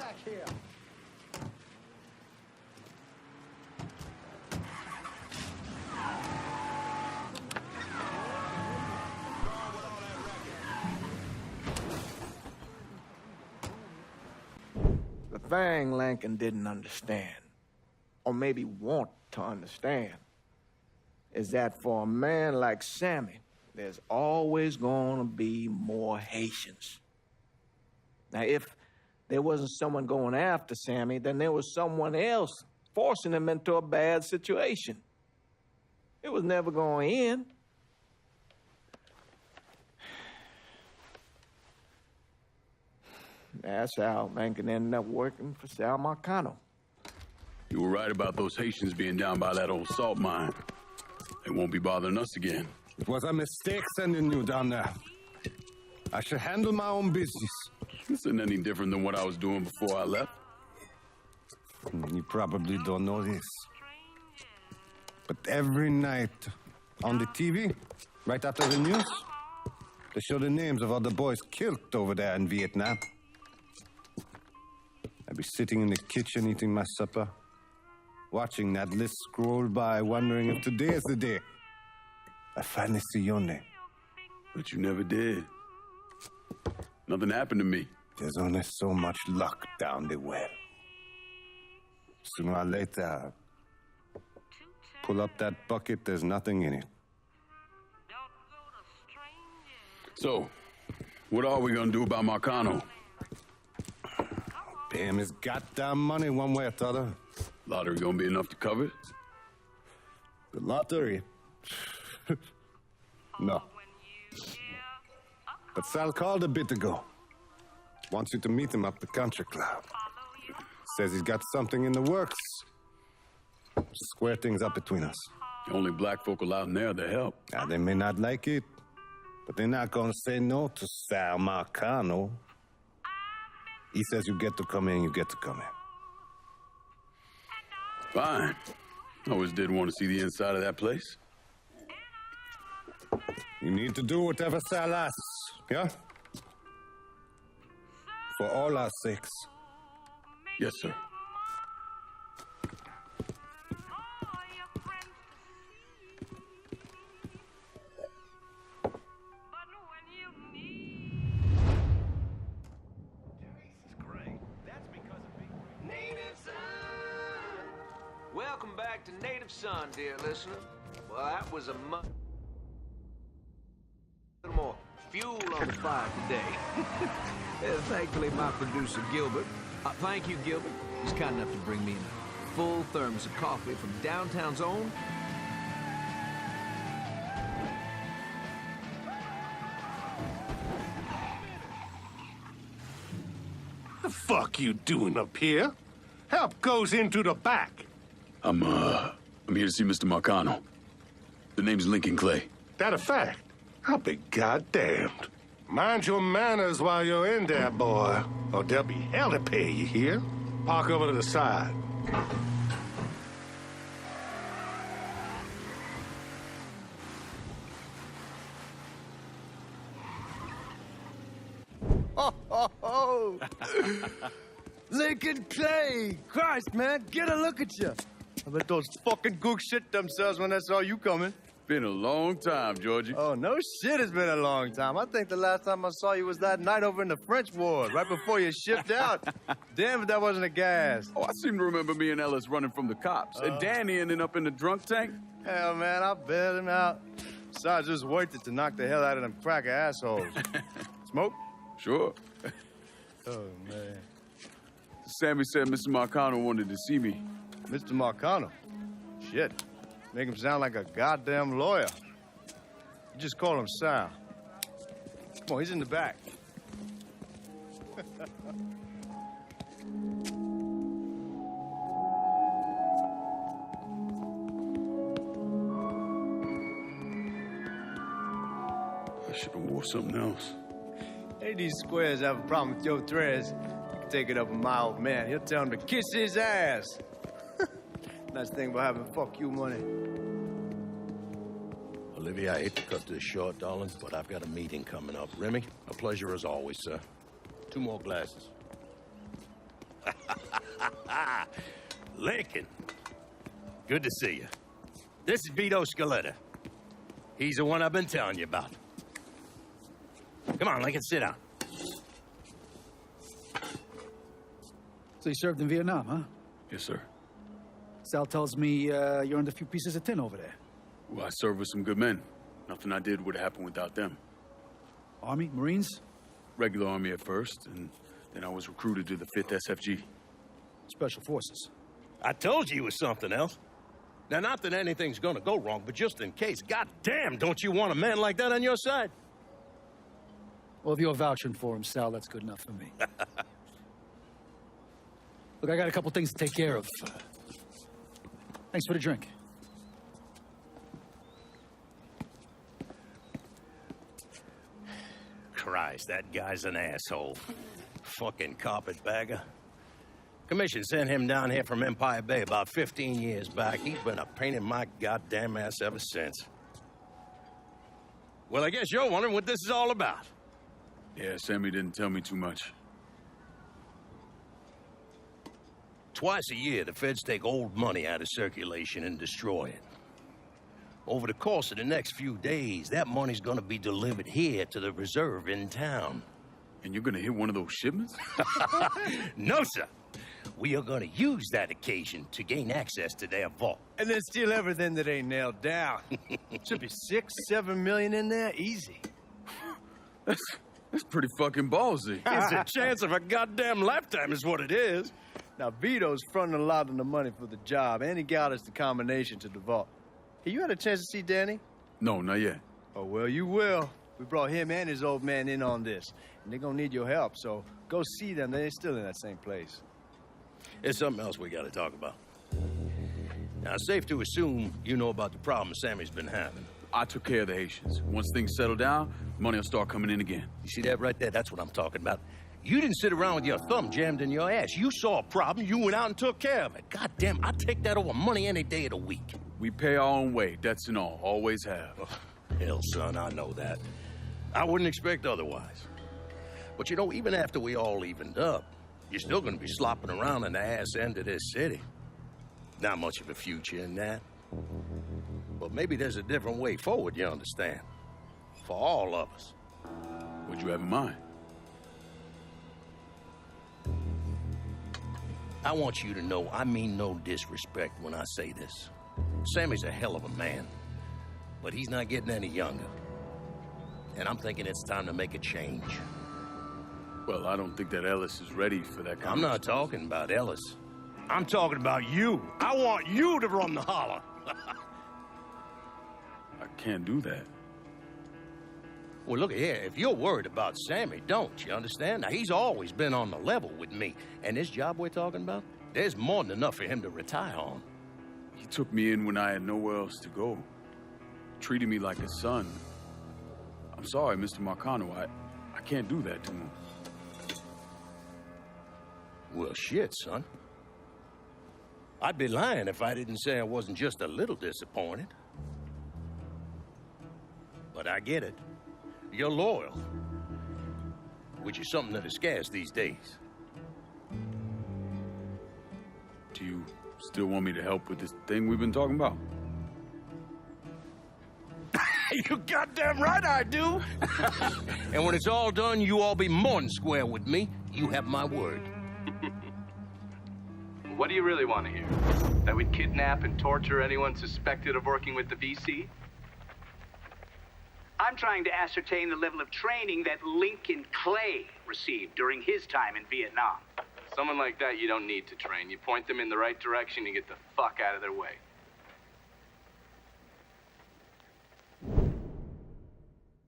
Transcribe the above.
back here. The thing Lincoln didn't understand, or maybe want to understand, is that for a man like Sammy, there's always gonna be more Haitians. Now, if there wasn't someone going after Sammy, then there was someone else forcing him into a bad situation. It was never going to end. That's how Lincoln ended up working for Sal Marcano. You were right about those Haitians being down by that old salt mine. They won't be bothering us again. It was a mistake sending you down there. I should handle my own business. This isn't any different than what I was doing before I left. You probably don't know this. But every night on the TV, right after the news, they show the names of all the boys killed over there in Vietnam. I'd be sitting in the kitchen eating my supper, watching that list scroll by, wondering if today is the day I finally see your name. But you never did. Nothing happened to me. There's only so much luck down the well. Sooner or later, pull up that bucket, there's nothing in it. So, what are we gonna do about Marcano? Pay him his goddamn money one way or the other. Lottery gonna be enough to cover it? The lottery? No. But Sal called a bit ago. Wants you to meet him up the country club. Says he's got something in the works. Square things up between us. The only black folk allowed in there to help. Now, they may not like it, but they're not gonna say no to Sal Marcano. He says you get to come in, you get to come in. Fine. I always did want to see the inside of that place. You need to do whatever Sal asks, yeah? For all our sakes. Yes, sir. Welcome back to Native Son, dear listener. Well, that was a little more fuel on the fire today. Thankfully, my producer, Gilbert. Thank you, Gilbert. He's kind enough to bring me in a full thermos of coffee from downtown's own. The fuck you doing up here? Help goes into the back. I'm here to see Mr. Marcano. The name's Lincoln Clay. That a fact? I'll be goddamned. Mind your manners while you're in there, boy, or there'll be hell to pay, you hear? Park over to the side. Oh! Lincoln Clay! Christ, man, get a look at you. I bet those fucking gooks shit themselves when they saw you coming. Been a long time, Georgie. Oh, no shit, it's been a long time. I think the last time I saw you was that night over in the French ward, right before you shipped out. Damn if that wasn't a gas. Oh, I seem to remember me and Ellis running from the cops. And Danny ending up in the drunk tank. Hell, man, I bailed him out. Besides, just worth it to knock the hell out of them cracker assholes. Smoke? Sure. Oh, man. Sammy said Mr. Marcano wanted to see me. Mr. Marcano? Shit. Make him sound like a goddamn lawyer. You just call him Sal. Come on, he's in the back. I should have wore something else. Hey, these squares have a problem with your threads. You can take it up with my old man. He'll tell him to kiss his ass. Nice thing about having fuck you money. Olivia, I hate to cut this short, darling, but I've got a meeting coming up. Remy, a pleasure as always, sir. 2 more glasses. Lincoln. Good to see you. This is Vito Scaletta. He's the one I've been telling you about. Come on, Lincoln, sit down. So you served in Vietnam, huh? Yes, sir. Sal tells me you earned a few pieces of tin over there. Well, I served with some good men. Nothing I did would have happened without them. Army? Marines? Regular Army at first, and then I was recruited to the 5th SFG. Special Forces. I told you it was something else. Now, not that anything's gonna go wrong, but just in case, goddamn, don't you want a man like that on your side? Well, if you're vouching for him, Sal, that's good enough for me. Look, I got a couple things to take care of. Thanks for the drink. Christ, that guy's an asshole. Fucking carpetbagger. Commission sent him down here from Empire Bay about 15 years back. He's been a pain in my goddamn ass ever since. Well, I guess you're wondering what this is all about. Yeah, Sammy didn't tell me too much. Twice a year, the feds take old money out of circulation and destroy it. Over the course of the next few days, that money's gonna be delivered here to the reserve in town. And you're gonna hit one of those shipments? No, sir. We are gonna use that occasion to gain access to their vault. And then steal everything that ain't nailed down. Should be 6, 7 million in there, easy. That's pretty fucking ballsy. It's a chance of a goddamn lifetime is what it is. Now, Vito's fronting a lot of the money for the job, and he got us the combination to the vault. Hey, you had a chance to see Danny? No, not yet. Oh, well, you will. We brought him and his old man in on this, and they're gonna need your help, so go see them. They're still in that same place. There's something else we gotta talk about. Now, it's safe to assume you know about the problem Sammy's been having. I took care of the Haitians. Once things settle down, money will start coming in again. You see that right there? That's what I'm talking about. You didn't sit around with your thumb jammed in your ass. You saw a problem, you went out and took care of it. God damn, I'd take that over money any day of the week. We pay our own way, debts and all. Always have. Oh, hell, son, I know that. I wouldn't expect otherwise. But you know, even after we all evened up, you're still gonna be slopping around in the ass end of this city. Not much of a future in that. But maybe there's a different way forward, you understand? For all of us. What'd you have in mind? I want you to know I mean no disrespect when I say this. Sammy's a hell of a man, but he's not getting any younger. And I'm thinking it's time to make a change. Well, I don't think that Ellis is ready for that kind I'm not talking about Ellis. I'm talking about you. I want you to run the holler. I can't do that. Well, look here, if you're worried about Sammy, don't, you understand? Now, he's always been on the level with me. And this job we're talking about, there's more than enough for him to retire on. He took me in when I had nowhere else to go. Treated me like a son. I'm sorry, Mr. Marcano. I can't do that to him. Well, shit, son. I'd be lying if I didn't say I wasn't just a little disappointed. But I get it. You're loyal. Which is something that is scarce these days. Do you still want me to help with this thing we've been talking about? You goddamn right I do! And when it's all done, you all be more than square with me. You have my word. What do you really want to hear? That we'd kidnap and torture anyone suspected of working with the VC? I'm trying to ascertain the level of training that Lincoln Clay received during his time in Vietnam. Someone like that you don't need to train. You point them in the right direction and get the fuck out of their way.